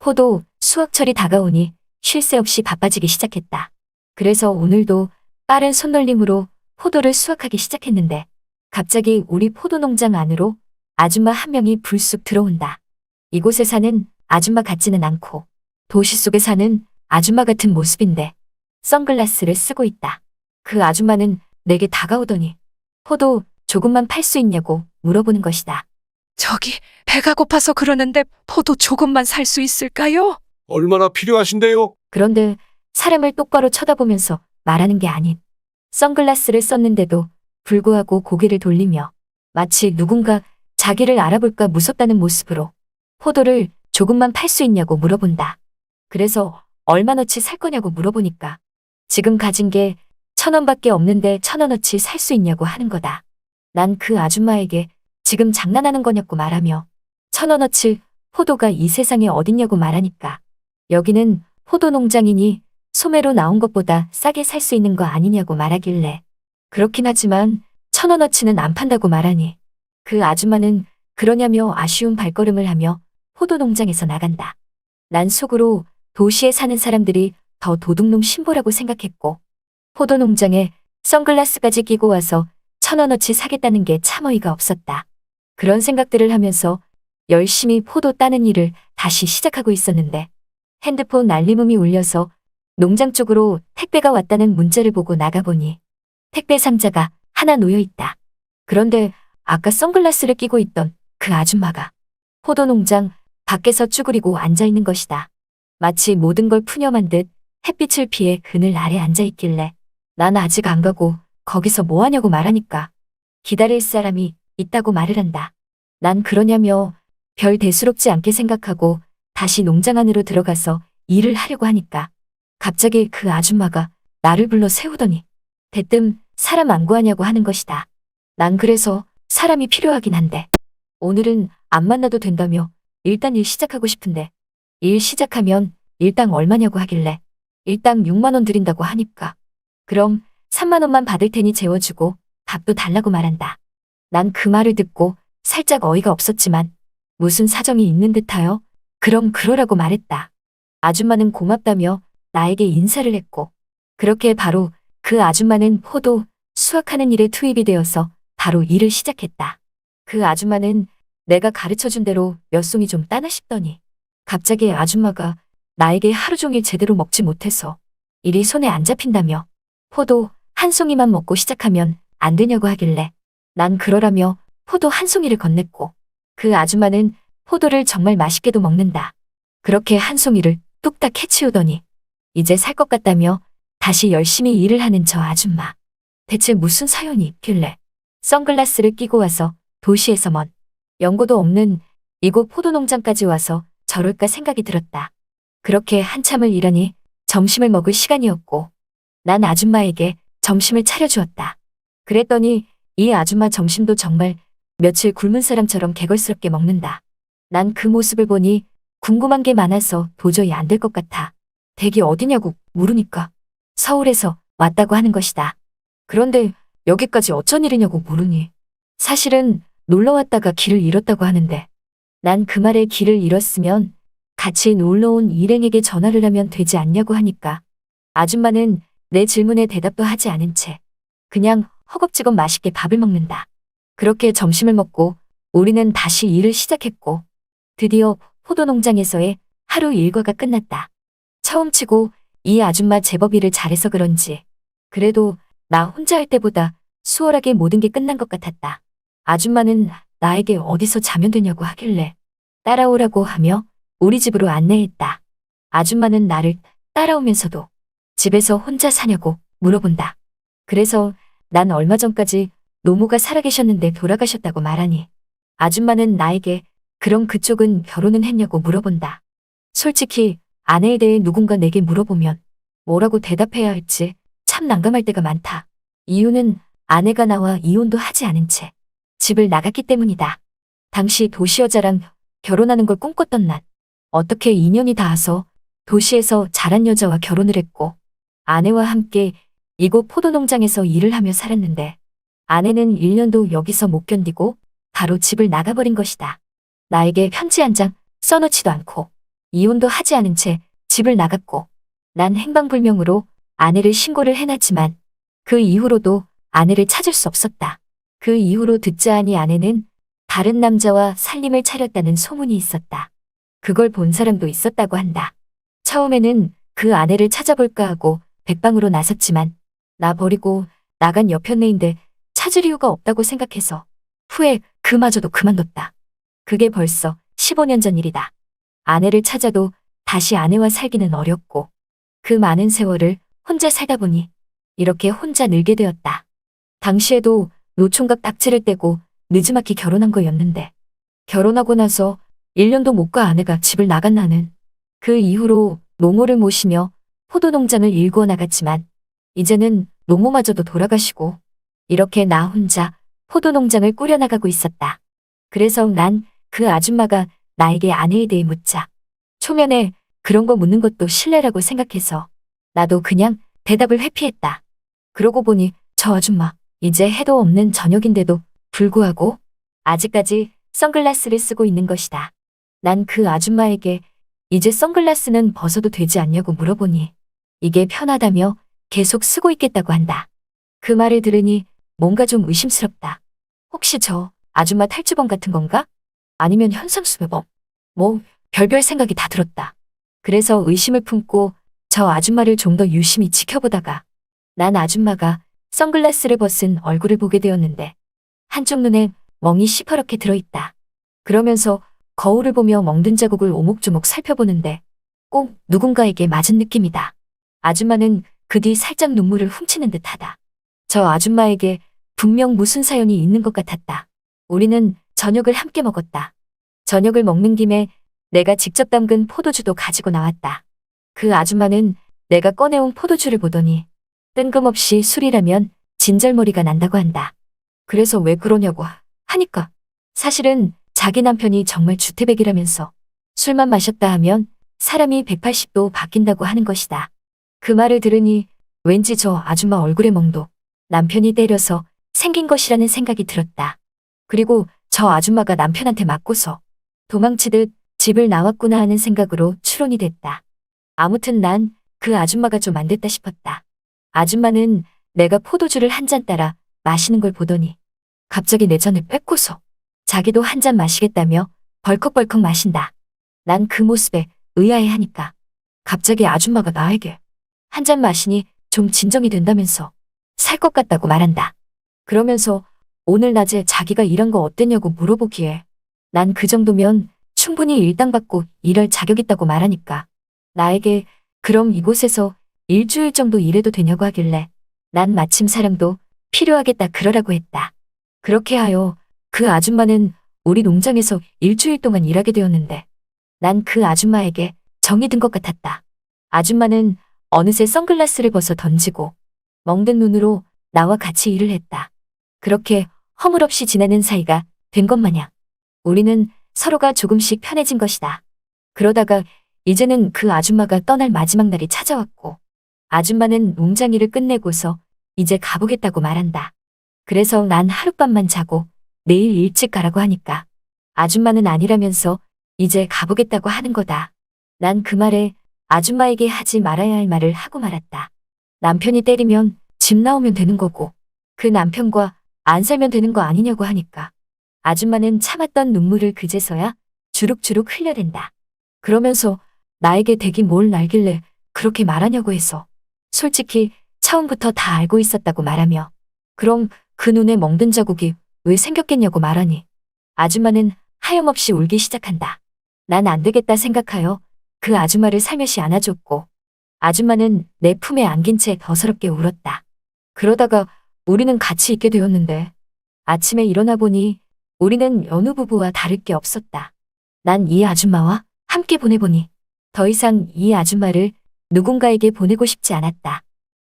포도, 수확철이 다가오니 쉴 새 없이 바빠지기 시작했다. 그래서 오늘도 빠른 손놀림으로 포도를 수확하기 시작했는데 갑자기 우리 포도 농장 안으로 아줌마 한 명이 불쑥 들어온다. 이곳에 사는 아줌마 같지는 않고 도시 속에 사는 아줌마 같은 모습인데 선글라스를 쓰고 있다. 그 아줌마는 내게 다가오더니 포도 조금만 팔 수 있냐고 물어보는 것이다. 저기 배가 고파서 그러는데 포도 조금만 살 수 있을까요? 얼마나 필요하신데요? 그런데 사람을 똑바로 쳐다보면서 말하는 게 아닌 선글라스를 썼는데도 불구하고 고개를 돌리며 마치 누군가 자기를 알아볼까 무섭다는 모습으로 포도를 조금만 팔 수 있냐고 물어본다. 그래서 얼마너치 살 거냐고 물어보니까 지금 가진 게 1,000원밖에 없는데 1,000원어치 살 수 있냐고 하는 거다. 난 그 아줌마에게 지금 장난하는 거냐고 말하며 1,000원어치 포도가 이 세상에 어딨냐고 말하니까 여기는 포도 농장이니 소매로 나온 것보다 싸게 살 수 있는 거 아니냐고 말하길래 그렇긴 하지만 1,000원어치는 안 판다고 말하니 그 아줌마는 그러냐며 아쉬운 발걸음을 하며 포도 농장에서 나간다. 난 속으로 도시에 사는 사람들이 더 도둑놈 신보라고 생각했고 포도 농장에 선글라스까지 끼고 와서 1,000원어치 사겠다는 게 참 어이가 없었다. 그런 생각들을 하면서 열심히 포도 따는 일을 다시 시작하고 있었는데 핸드폰 알림음이 울려서 농장 쪽으로 택배가 왔다는 문자를 보고 나가보니 택배 상자가 하나 놓여 있다. 그런데 아까 선글라스를 끼고 있던 그 아줌마가 포도 농장 밖에서 쭈그리고 앉아있는 것이다. 마치 모든 걸 푸념한 듯 햇빛을 피해 그늘 아래 앉아있길래 난 아직 안 가고 거기서 뭐 하냐고 말하니까 기다릴 사람이 있다고 말을 한다. 난 그러냐며 별 대수롭지 않게 생각하고 다시 농장 안으로 들어가서 일을 하려고 하니까 갑자기 그 아줌마가 나를 불러 세우더니 대뜸 사람 안 구하냐고 하는 것이다. 난 그래서 사람이 필요하긴 한데 오늘은 안 만나도 된다며 일단 일 시작하고 싶은데 일 시작하면 일당 얼마냐고 하길래 일당 6만 원 드린다고 하니까 그럼 3만 원만 받을 테니 재워주고 밥도 달라고 말한다. 난 그 말을 듣고 살짝 어이가 없었지만 무슨 사정이 있는 듯하여 그럼 그러라고 말했다. 아줌마는 고맙다며 나에게 인사를 했고 그렇게 바로 그 아줌마는 포도 수확하는 일에 투입이 되어서 바로 일을 시작했다. 그 아줌마는 내가 가르쳐준 대로 몇 송이 좀 따나 싶더니 갑자기 아줌마가 나에게 하루 종일 제대로 먹지 못해서 일이 손에 안 잡힌다며 포도 한 송이만 먹고 시작하면 안 되냐고 하길래 난 그러라며 포도 한 송이를 건넸고 그 아줌마는 포도를 정말 맛있게도 먹는다. 그렇게 한 송이를 뚝딱 해치우더니 이제 살 것 같다며 다시 열심히 일을 하는 저 아줌마. 대체 무슨 사연이 있길래 선글라스를 끼고 와서 도시에서 먼 연고도 없는 이곳 포도 농장까지 와서 저럴까 생각이 들었다. 그렇게 한참을 일하니 점심을 먹을 시간이었고 난 아줌마에게 점심을 차려주었다. 그랬더니 이 아줌마 점심도 정말 며칠 굶은 사람처럼 개걸스럽게 먹는다. 난 그 모습을 보니 궁금한 게 많아서 도저히 안 될 것 같아. 댁이 어디냐고 물으니까 서울에서 왔다고 하는 것이다. 그런데 여기까지 어쩐 일이냐고 물으니 사실은 놀러 왔다가 길을 잃었다고 하는데 난 그 말에 길을 잃었으면 같이 놀러 온 일행에게 전화를 하면 되지 않냐고 하니까 아줌마는 내 질문에 대답도 하지 않은 채 그냥 허겁지겁 맛있게 밥을 먹는다. 그렇게 점심을 먹고 우리는 다시 일을 시작했고 드디어 포도 농장에서의 하루 일과가 끝났다. 처음치고 이 아줌마 제법 일을 잘해서 그런지 그래도 나 혼자 할 때보다 수월하게 모든 게 끝난 것 같았다. 아줌마는 나에게 어디서 자면 되냐고 하길래 따라오라고 하며 우리 집으로 안내했다. 아줌마는 나를 따라오면서도 집에서 혼자 사냐고 물어본다. 그래서 난 얼마 전까지 노모가 살아계셨는데 돌아가셨다고 말하니 아줌마는 나에게 그럼 그쪽은 결혼은 했냐고 물어본다. 솔직히 아내에 대해 누군가 내게 물어보면 뭐라고 대답해야 할지 참 난감할 때가 많다. 이유는 아내가 나와 이혼도 하지 않은 채 집을 나갔기 때문이다. 당시 도시 여자랑 결혼하는 걸 꿈꿨던 난 어떻게 인연이 닿아서 도시에서 자란 여자와 결혼을 했고 아내와 함께 이곳 포도 농장에서 일을 하며 살았는데 아내는 1년도 여기서 못 견디고 바로 집을 나가버린 것이다. 나에게 편지 한 장 써놓지도 않고 이혼도 하지 않은 채 집을 나갔고 난 행방불명으로 아내를 신고를 해놨지만 그 이후로도 아내를 찾을 수 없었다. 그 이후로 듣자 하니 아내는 다른 남자와 살림을 차렸다는 소문이 있었다. 그걸 본 사람도 있었다고 한다. 처음에는 그 아내를 찾아볼까 하고 백방으로 나섰지만 나 버리고 나간 여편네인데 찾을 이유가 없다고 생각해서 후에 그마저도 그만뒀다. 그게 벌써 15년 전 일이다. 아내를 찾아도 다시 아내와 살기는 어렵고 그 많은 세월을 혼자 살다 보니 이렇게 혼자 늘게 되었다. 당시에도 노총각 딱지를 떼고 느지막이 결혼한 거였는데 결혼하고 나서 1년도 못 가 아내가 집을 나간 나는 그 이후로 노모를 모시며 포도농장을 일구어 나갔지만 이제는 노모마저도 돌아가시고 이렇게 나 혼자 포도농장을 꾸려나가고 있었다. 그래서 난 그 아줌마가 나에게 아내에 대해 묻자 초면에 그런 거 묻는 것도 실례라고 생각해서 나도 그냥 대답을 회피했다. 그러고 보니 저 아줌마 이제 해도 없는 저녁인데도 불구하고 아직까지 선글라스를 쓰고 있는 것이다. 난 그 아줌마에게 이제 선글라스는 벗어도 되지 않냐고 물어보니 이게 편하다며 계속 쓰고 있겠다고 한다. 그 말을 들으니 뭔가 좀 의심스럽다. 혹시 저 아줌마 탈주범 같은 건가? 아니면 현상수배범? 뭐 별별 생각이 다 들었다. 그래서 의심을 품고 저 아줌마를 좀 더 유심히 지켜보다가 난 아줌마가 선글라스를 벗은 얼굴을 보게 되었는데 한쪽 눈에 멍이 시퍼렇게 들어있다. 그러면서 거울을 보며 멍든 자국을 오목조목 살펴보는데 꼭 누군가에게 맞은 느낌이다. 아줌마는 그 뒤 살짝 눈물을 훔치는 듯하다. 저 아줌마에게 분명 무슨 사연이 있는 것 같았다. 우리는 저녁을 함께 먹었다. 저녁을 먹는 김에 내가 직접 담근 포도주도 가지고 나왔다. 그 아줌마는 내가 꺼내온 포도주를 보더니 뜬금없이 술이라면 진절머리가 난다고 한다. 그래서 왜 그러냐고 하니까 사실은 자기 남편이 정말 주태백이라면서 술만 마셨다 하면 사람이 180도 바뀐다고 하는 것이다. 그 말을 들으니 왠지 저 아줌마 얼굴의 멍도 남편이 때려서 생긴 것이라는 생각이 들었다. 그리고 저 아줌마가 남편한테 맞고서 도망치듯 집을 나왔구나 하는 생각으로 추론이 됐다. 아무튼 난 그 아줌마가 좀 안 됐다 싶었다. 아줌마는 내가 포도주를 한 잔 따라 마시는 걸 보더니 갑자기 내 잔을 뺏고서 자기도 한 잔 마시겠다며 벌컥벌컥 마신다. 난 그 모습에 의아해하니까 갑자기 아줌마가 나에게 한 잔 마시니 좀 진정이 된다면서 살 것 같다고 말한다. 그러면서 오늘 낮에 자기가 일한 거 어땠냐고 물어보기에 난 그 정도면 충분히 일당받고 일할 자격 있다고 말하니까 나에게 그럼 이곳에서 일주일 정도 일해도 되냐고 하길래 난 마침 사람도 필요하겠다 그러라고 했다. 그렇게 하여 그 아줌마는 우리 농장에서 일주일 동안 일하게 되었는데 난 그 아줌마에게 정이 든 것 같았다. 아줌마는 어느새 선글라스를 벗어 던지고 멍든 눈으로 나와 같이 일을 했다. 그렇게 허물없이 지내는 사이가 된 것 마냥 우리는 서로가 조금씩 편해진 것이다. 그러다가 이제는 그 아줌마가 떠날 마지막 날이 찾아왔고 아줌마는 농장 일을 끝내고서 이제 가보겠다고 말한다. 그래서 난 하룻밤만 자고 내일 일찍 가라고 하니까 아줌마는 아니라면서 이제 가보겠다고 하는 거다. 난 그 말에 아줌마에게 하지 말아야 할 말을 하고 말았다. 남편이 때리면 집 나오면 되는 거고 그 남편과 안 살면 되는 거 아니냐고 하니까 아줌마는 참았던 눈물을 그제서야 주룩주룩 흘려댄다. 그러면서 나에게 댁이 뭘 알길래 그렇게 말하냐고 해서 솔직히 처음부터 다 알고 있었다고 말하며 그럼 그 눈에 멍든 자국이 왜 생겼겠냐고 말하니 아줌마는 하염없이 울기 시작한다. 난 안 되겠다 생각하여 그 아줌마를 살며시 안아줬고 아줌마는 내 품에 안긴 채 더서럽게 울었다. 그러다가 우리는 같이 있게 되었는데 아침에 일어나 보니 우리는 여느 부부와 다를 게 없었다. 난 이 아줌마와 함께 보내보니 더 이상 이 아줌마를 누군가에게 보내고 싶지 않았다.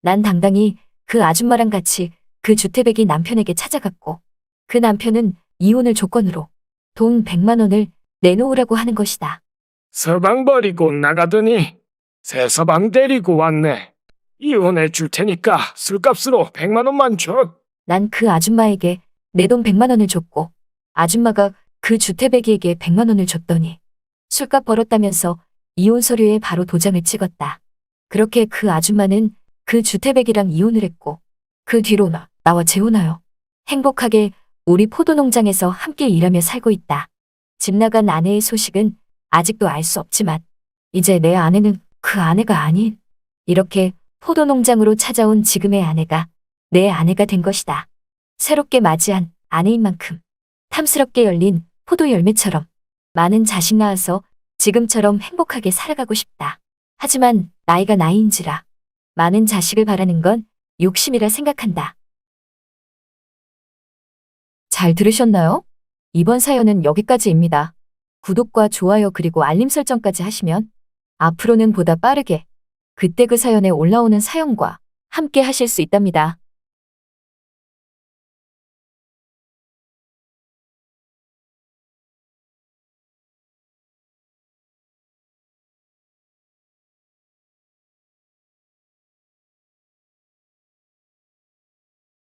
난 당당히 그 아줌마랑 같이 그 주태백이 남편에게 찾아갔고 그 남편은 이혼을 조건으로 돈 100만 원을 내놓으라고 하는 것이다. 서방 버리고 나가더니 새 서방 데리고 왔네. 이혼해 줄 테니까 술값으로 100만 원만 줘. 난 그 아줌마에게 내 돈 100만 원을 줬고 아줌마가 그 주태백이에게 100만 원을 줬더니 술값 벌었다면서 이혼 서류에 바로 도장을 찍었다. 그렇게 그 아줌마는 그 주태백이랑 이혼을 했고 그 뒤로 나와 재혼하여 행복하게 우리 포도농장에서 함께 일하며 살고 있다. 집 나간 아내의 소식은 아직도 알 수 없지만 이제 내 아내는 그 아내가 아닌 이렇게 포도농장으로 찾아온 지금의 아내가 내 아내가 된 것이다. 새롭게 맞이한 아내인 만큼 탐스럽게 열린 포도 열매처럼 많은 자식 낳아서 지금처럼 행복하게 살아가고 싶다. 하지만 나이가 나이인지라 많은 자식을 바라는 건 욕심이라 생각한다. 잘 들으셨나요? 이번 사연은 여기까지입니다. 구독과 좋아요 그리고 알림 설정까지 하시면 앞으로는 보다 빠르게 그때 그 사연에 올라오는 사연과 함께 하실 수 있답니다.